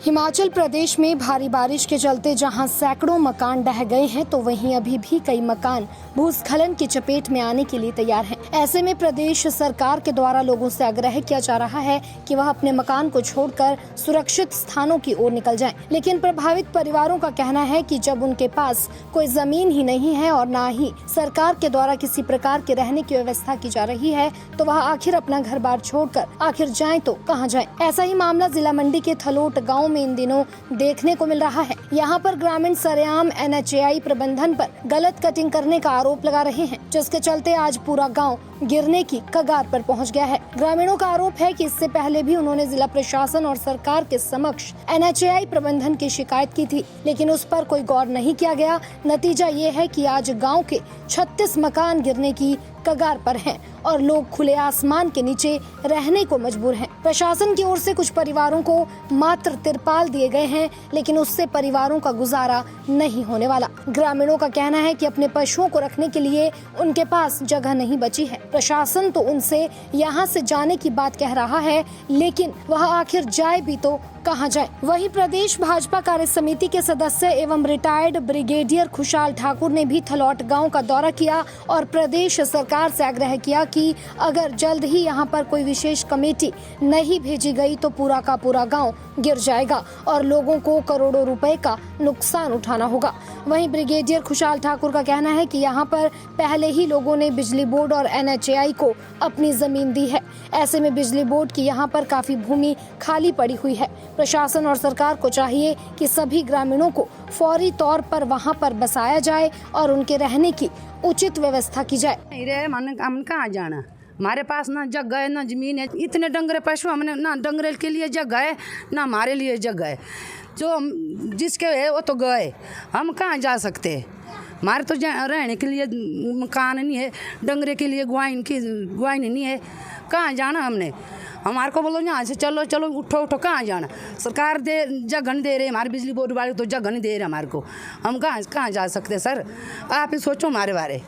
हिमाचल प्रदेश में भारी बारिश के चलते जहां सैकड़ों मकान ढह गए हैं तो वहीं अभी भी कई मकान भूस्खलन की चपेट में आने के लिए तैयार हैं। ऐसे में प्रदेश सरकार के द्वारा लोगों से आग्रह किया जा रहा है कि वह अपने मकान को छोड़कर सुरक्षित स्थानों की ओर निकल जाएं। लेकिन प्रभावित परिवारों का कहना है कि जब उनके पास कोई जमीन ही नहीं है और न ही सरकार के द्वारा किसी प्रकार के रहने की व्यवस्था की जा रही है तो वह आखिर अपना घर बार छोड़कर आखिर जाएं तो कहां जाएं। ऐसा ही मामला जिला मंडी के थलोट गांव में इन दिनों देखने को मिल रहा है। यहाँ पर ग्रामीण सरेआम NHAI प्रबंधन पर गलत कटिंग करने का आरोप लगा रहे हैं, जिसके चलते आज पूरा गांव गिरने की कगार पर पहुंच गया है। ग्रामीणों का आरोप है कि इससे पहले भी उन्होंने जिला प्रशासन और सरकार के समक्ष NHAI प्रबंधन की शिकायत की थी, लेकिन उस पर कोई गौर नहीं किया गया। नतीजा ये है कि आज गांव के 36 मकान गिरने की कगार पर हैं और लोग खुले आसमान के नीचे रहने को मजबूर हैं। प्रशासन की ओर से कुछ परिवारों को मात्र तिरपाल दिए गए हैं, लेकिन उससे परिवारों का गुजारा नहीं होने वाला। ग्रामीणों का कहना है कि अपने पशुओं को रखने के लिए उनके पास जगह नहीं बची है। प्रशासन तो उनसे यहाँ से जाने की बात कह रहा है, लेकिन वह आखिर जाए भी तो कहां जाए। वहीं प्रदेश भाजपा कार्य समिति के सदस्य एवं रिटायर्ड ब्रिगेडियर खुशहाल ठाकुर ने भी थलौट गांव का दौरा किया और प्रदेश सरकार से आग्रह किया कि अगर जल्द ही यहां पर कोई विशेष कमेटी नहीं भेजी गई तो पूरा का पूरा गांव गिर जाएगा और लोगों को करोड़ों रुपए का नुकसान उठाना होगा। वहीं ब्रिगेडियर खुशहाल ठाकुर का कहना है कि यहाँ पर पहले ही लोगों ने बिजली बोर्ड और NHAI को अपनी जमीन दी है। ऐसे में बिजली बोर्ड की यहाँ पर काफी भूमि खाली पड़ी हुई है। प्रशासन और सरकार को चाहिए कि सभी ग्रामीणों को फौरी तौर पर वहाँ पर बसाया जाए और उनके रहने की उचित व्यवस्था की जाए। हम कहाँ जाना, हमारे पास ना जगह है ना जमीन है। इतने डंगरे पशु हमने ना डंगरे के लिए जगह है ना हमारे लिए जगह है। जो जिसके है वो तो गए, हम कहाँ जा सकते हैं। हमारे तो रहने के लिए मकान नहीं है, डंगरे के लिए गुआइन नहीं है। कहाँ जाना हमने, हमारे को बोलो यहाँ से चलो चलो उठो कहाँ जाना। सरकार जगह नहीं दे रहे, हमारे बिजली बोर्ड वाले तो जगह नहीं दे रहे हमारे को। हम कहाँ जा सकते सर, आप ही सोचो हमारे बारे।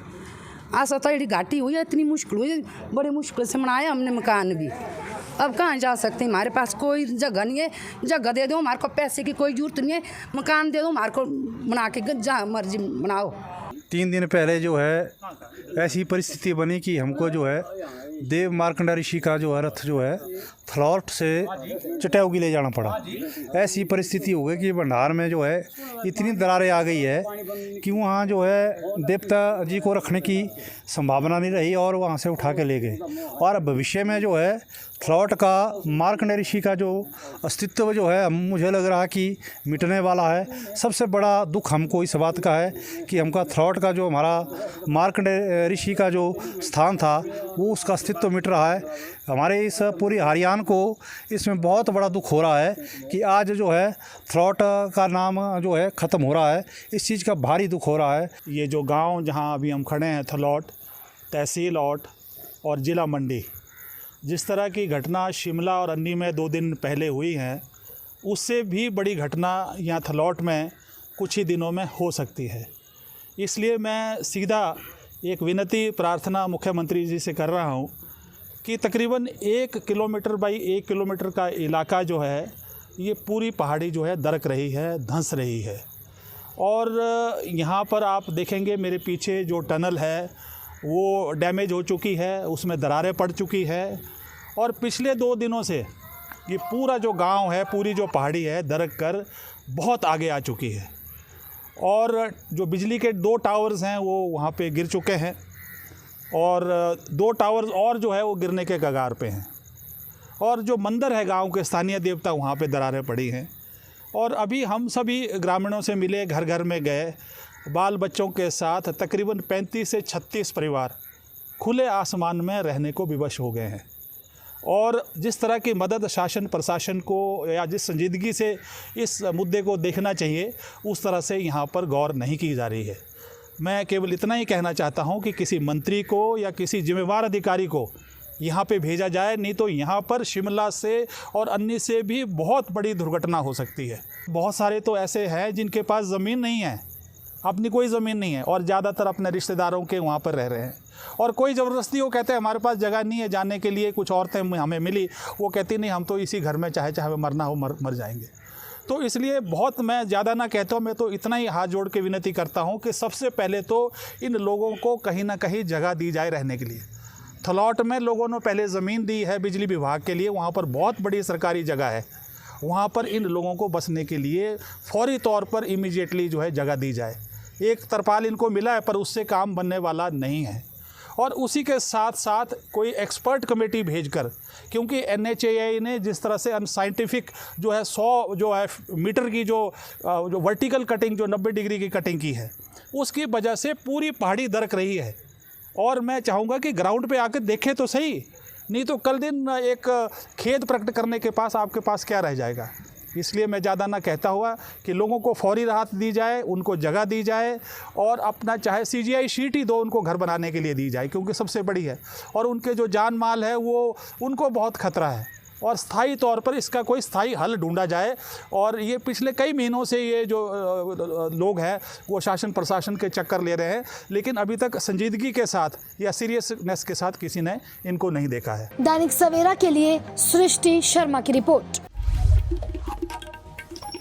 आज तो एडी घाटी हुई है, इतनी मुश्किल हुई है, बड़ी मुश्किल से बनाया हमने मकान भी। अब कहाँ जा सकते हैं, हमारे पास कोई जगह नहीं है। जगह दे दो, हमारे को पैसे की कोई जरूरत नहीं है। मकान दे दो, हमारे को बना के जहाँ मर्जी बनाओ। 3 दिन पहले जो है ऐसी परिस्थिति बनी कि हमको जो है देव मार्कंडा ऋषि का जो है रथ जो है थलौट से चटौगी ले जाना पड़ा। ऐसी परिस्थिति हो गई कि भंडार में जो है इतनी दरारें आ गई है कि वहाँ जो है देवता जी को रखने की संभावना नहीं रही और वहाँ से उठा के ले गए। और भविष्य में जो है थलौट का मार्कंडा ऋषि का जो अस्तित्व जो है मुझे लग रहा कि मिटने वाला है। सबसे बड़ा दुख हमको इस बात का है कि हमका थलौट का जो हमारा मार्कंडा ऋषि का जो स्थान था वो उसका अस्तित्व मिट रहा है। हमारे इस पूरी हरियाणा को इसमें बहुत बड़ा दुख हो रहा है कि आज जो है थलौट का नाम जो है ख़त्म हो रहा है। इस चीज़ का भारी दुख हो रहा है। ये जो गांव जहां अभी हम खड़े हैं, थलौट तहसील औट और ज़िला मंडी, जिस तरह की घटना शिमला और अन्नी में 2 दिन पहले हुई है, उससे भी बड़ी घटना यहाँ थलौट में कुछ ही दिनों में हो सकती है। इसलिए मैं सीधा एक विनती प्रार्थना मुख्यमंत्री जी से कर रहा हूँ कि तकरीबन 1 किलोमीटर बाई 1 किलोमीटर का इलाका जो है ये पूरी पहाड़ी जो है दरक रही है, धंस रही है। और यहाँ पर आप देखेंगे मेरे पीछे जो टनल है वो डैमेज हो चुकी है, उसमें दरारें पड़ चुकी है। और पिछले 2 दिनों से ये पूरा जो गांव है, पूरी जो पहाड़ी है दरक कर बहुत आगे आ चुकी है। और जो बिजली के 2 टावर्स हैं वो वहाँ पे गिर चुके हैं और 2 टावर्स और जो है वो गिरने के कगार पे हैं। और जो मंदिर है गांव के स्थानीय देवता, वहाँ पे दरारें पड़ी हैं। और अभी हम सभी ग्रामीणों से मिले, घर घर में गए, बाल बच्चों के साथ तकरीबन 35 से 36 परिवार खुले आसमान में रहने को विवश हो गए हैं। और जिस तरह की मदद शासन प्रशासन को या जिस संजीदगी से इस मुद्दे को देखना चाहिए उस तरह से यहाँ पर गौर नहीं की जा रही है। मैं केवल इतना ही कहना चाहता हूँ कि किसी मंत्री को या किसी जिम्मेवार अधिकारी को यहाँ पे भेजा जाए, नहीं तो यहाँ पर शिमला से और अन्य से भी बहुत बड़ी दुर्घटना हो सकती है। बहुत सारे तो ऐसे हैं जिनके पास ज़मीन नहीं है, अपनी कोई ज़मीन नहीं है और ज़्यादातर अपने रिश्तेदारों के वहाँ पर रह रहे हैं। और कोई ज़बरदस्ती वो कहते हैं हमारे पास जगह नहीं है जाने के लिए, कुछ औरतें हमें मिली, वो कहती नहीं हम तो इसी घर में चाहे मरना हो मर जाएंगे। तो इसलिए बहुत मैं ज़्यादा ना कहता हूँ, मैं तो इतना ही हाथ जोड़ के विनती करता हूँ कि सबसे पहले तो इन लोगों को कहीं ना कहीं जगह दी जाए रहने के लिए। थलौट में लोगों ने पहले ज़मीन दी है बिजली विभाग के लिए, वहाँ पर बहुत बड़ी सरकारी जगह है, वहाँ पर इन लोगों को बसने के लिए फौरी तौर पर इमीडिएटली जो है जगह दी जाए। एक तरपाल इनको मिला है पर उससे काम बनने वाला नहीं है। और उसी के साथ साथ कोई एक्सपर्ट कमेटी भेजकर, क्योंकि NHAI ने जिस तरह से अनसाइंटिफिक जो है 100 जो है मीटर की जो वर्टिकल कटिंग जो 90 डिग्री की कटिंग की है, उसकी वजह से पूरी पहाड़ी दरक रही है। और मैं चाहूँगा कि ग्राउंड पे आकर देखें तो सही, नहीं तो कल दिन एक खेद प्रकट करने के पास आपके पास क्या रह जाएगा। इसलिए मैं ज़्यादा ना कहता हुआ कि लोगों को फौरी राहत दी जाए, उनको जगह दी जाए और अपना चाहे CGI शीट ही दो उनको घर बनाने के लिए दी जाए, क्योंकि सबसे बड़ी है और उनके जो जान माल है वो उनको बहुत खतरा है। और स्थायी तौर पर इसका कोई स्थायी हल ढूंढा जाए। और ये पिछले कई महीनों से ये जो लोग हैं वो शासन प्रशासन के चक्कर ले रहे हैं, लेकिन अभी तक संजीदगी के साथ या सीरियसनेस के साथ किसी ने इनको नहीं देखा है। दैनिक सवेरा के लिए सृष्टि शर्मा की रिपोर्ट।